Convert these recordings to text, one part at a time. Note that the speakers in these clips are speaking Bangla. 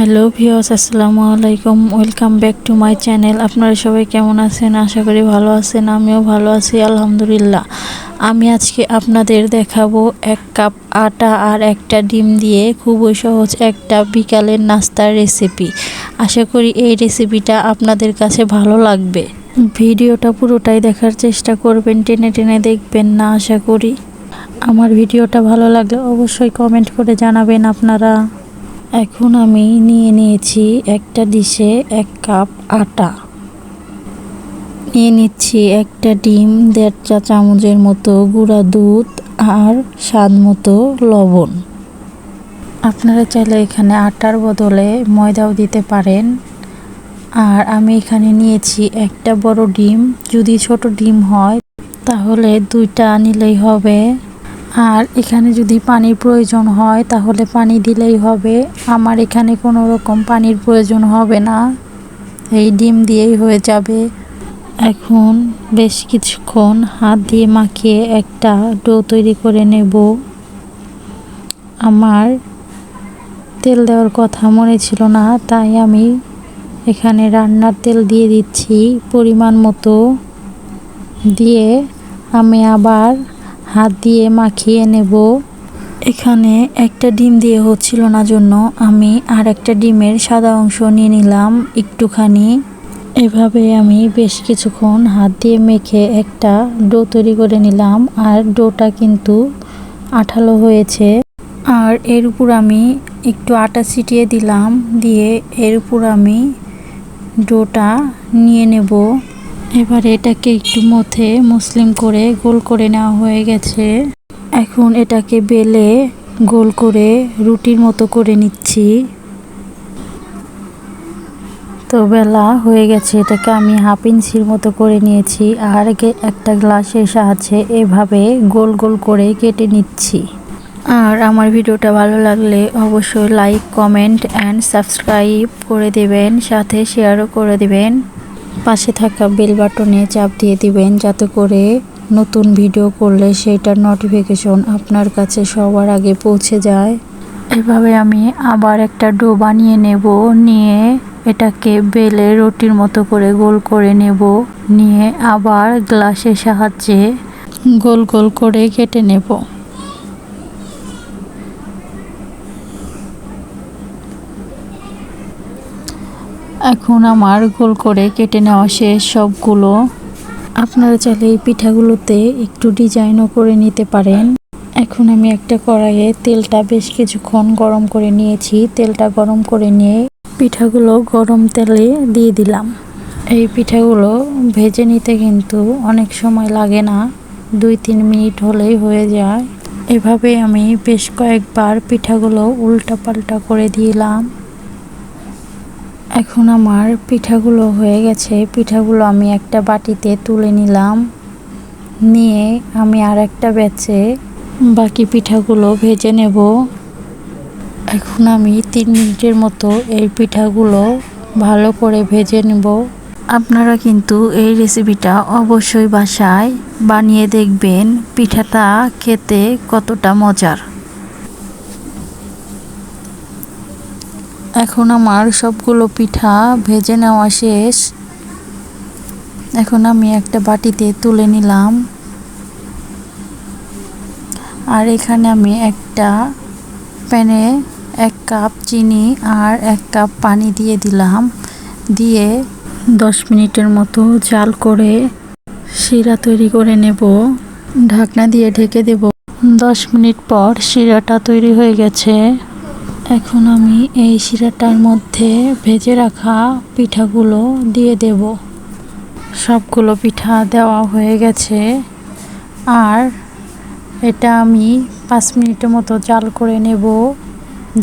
হ্যালো ভিউয়ার্স, আসসালামু আলাইকুম। Welcome back to my channel. আপনারা সবাই কেমন আছেন? আশা করি ভালো আছেন। আমিও ভালো আছি, আলহামদুলিল্লাহ। আমি আজকে আপনাদের দেখাবো 1 কাপ আটা আর একটা ডিম দিয়ে খুবই সহজ একটা বিকালের নাস্তার রেসিপি। আশা করি এই রেসিপিটা আপনাদের কাছে ভালো লাগবে। ভিডিওটা পুরোটাই দেখার চেষ্টা করবেন, টেনে টেনে দেখবেন না। আশা করি আমার ভিডিওটা ভালো লাগলে অবশ্যই কমেন্ট করে জানাবেন আপনারা। এখন আমি নিয়ে নিয়েছি একটা ডিশে 1 কাপ আটা, নিয়ে নিচ্ছি একটা ডিম, 1.5 চা চামচের মতো গুঁড়া দুধ আর স্বাদ মতো লবণ। আপনারা চাইলে এখানে আটার বদলে ময়দাও দিতে পারেন। আর আমি এখানে নিয়েছি একটা বড় ডিম। যদি ছোট ডিম হয় তাহলে 2টা নিলেই হবে। আর এখানে যদি পানির প্রয়োজন হয় তাহলে পানি দিলেই হবে। আমার এখানে কোনো রকম পানির প্রয়োজন হবে না, এই ডিম দিয়েই হয়ে যাবে। এখন বেশ কিছুক্ষণ হাত দিয়ে মাখিয়ে একটা ডো তৈরি করে নেব। আমার তেল দেওয়ার কথা মনে ছিল না, তাই আমি এখানে রান্নার তেল দিয়ে দিচ্ছি পরিমাণ মতো। দিয়ে আমি আবার হাত দিয়ে মাখিয়ে নেব। এখানে একটা ডিম দিয়ে হচ্ছিল না জন্য আমি আর একটা ডিমের সাদা অংশ নিয়ে নিলাম একটুখানি। এভাবে আমি বেশ কিছুক্ষণ হাত দিয়ে মেখে একটা ডো তৈরি করে নিলাম। আর ডোটা কিন্তু আঠালো হয়েছে। আর এর উপর আমি একটু আটা ছিটিয়ে দিলাম, দিয়ে এর উপর আমি ডোটা নিয়ে নেব। এবার এটাকে একটু মথে মসৃণ করে গোল করে নেওয়া হয়ে গেছে। এখন এটাকে বেলে গোল করে রুটির মতো করে নিচ্ছি। তো বেলা হয়ে গেছে, এটাকে আমি 1/2 ইঞ্চির মতো করে নিয়েছি। আর একটা গ্লাসের সাহায্যে এভাবে গোল গোল করে কেটে নিচ্ছি। আর আমার ভিডিওটা ভালো লাগলে অবশ্যই লাইক, কমেন্ট অ্যান্ড সাবস্ক্রাইব করে দেবেন, সাথে শেয়ারও করে দেবেন। পাশে থাকা বেল বাটনে চাপ দিয়ে দিবেন, যাতে করে নতুন ভিডিও করলে সেটার নোটিফিকেশন আপনার কাছে সবার আগে পৌঁছে যায়। এভাবে আমি আবার একটা ডো বানিয়ে নেব। নিয়ে এটাকে বেলে রুটির মতো করে গোল করে নেব। নিয়ে আবার গ্লাসের সাহায্যে গোল গোল করে কেটে নেব। এখন আমার গোল করে কেটে নেওয়া শেষ সবগুলো। আপনারা চাইলে এই পিঠাগুলোতে একটু ডিজাইনও করে নিতে পারেন। এখন আমি একটা কড়াইয়ে তেলটা বেশ কিছুক্ষণ গরম করে নিয়েছি। তেলটা গরম করে নিয়ে পিঠাগুলো গরম তেলে দিয়ে দিলাম। এই পিঠাগুলো ভেজে নিতে কিন্তু অনেক সময় লাগে না, 2-3 মিনিট হলেই হয়ে যায়। এভাবে আমি বেশ কয়েকবার পিঠাগুলো উল্টাপাল্টা করে দিলাম। এখন আমার পিঠাগুলো হয়ে গেছে। পিঠাগুলো আমি একটা বাটিতে তুলে নিলাম। নিয়ে আমি আর একটা ব্যাচে বাকি পিঠাগুলো ভেজে নেব। এখন আমি 3 মিনিটের মতো এই পিঠাগুলো ভালো করে ভেজে নেব। আপনারা কিন্তু এই রেসিপিটা অবশ্যই বাসায় বানিয়ে দেখবেন, পিঠাটা খেতে কতটা মজার। এখন আমার সবগুলো পিঠা ভেজে নেওয়া শেষ। এখন আমি একটা বাটিতে তুলে নিলাম। আর এখানে আমি একটা প্যানে 1 কাপ চিনি আর 1 কাপ পানি দিয়ে দিলাম। দিয়ে 10 মিনিটের মতো জাল করে শিরা তৈরি করে নেব। ঢাকনা দিয়ে ঢেকে দেব। 10 মিনিট পর শিরাটা তৈরি হয়ে গেছে। এখন আমি এই শিরাটার মধ্যে ভেজে রাখা পিঠাগুলো দিয়ে দেব। সবগুলো পিঠা দেওয়া হয়ে গেছে। আর এটা আমি 5 মিনিটের মতো জাল করে নেব,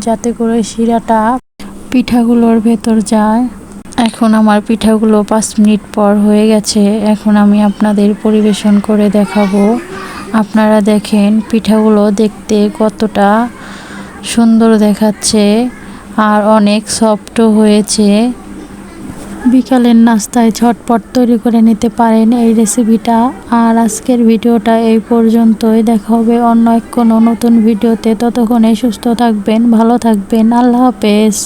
যাতে করে শিরাটা পিঠাগুলোর ভেতর যায়। এখন আমার পিঠাগুলো 5 মিনিট পর হয়ে গেছে। এখন আমি আপনাদের পরিবেশন করে দেখাবো। আপনারা দেখেন পিঠাগুলো দেখতে কতটা সুন্দর দেখাচ্ছে আর অনেক সফটও হয়েছে। বিকালের নাস্তায় ঝটপট তৈরি করে নিতে পারেন এই রেসিপিটা। আর আজকের ভিডিওটা এই পর্যন্তই। দেখা হবে অন্য কোনো নতুন ভিডিওতে। ততক্ষণে সুস্থ থাকবেন, ভালো থাকবেন। আল্লাহ হাফেজ।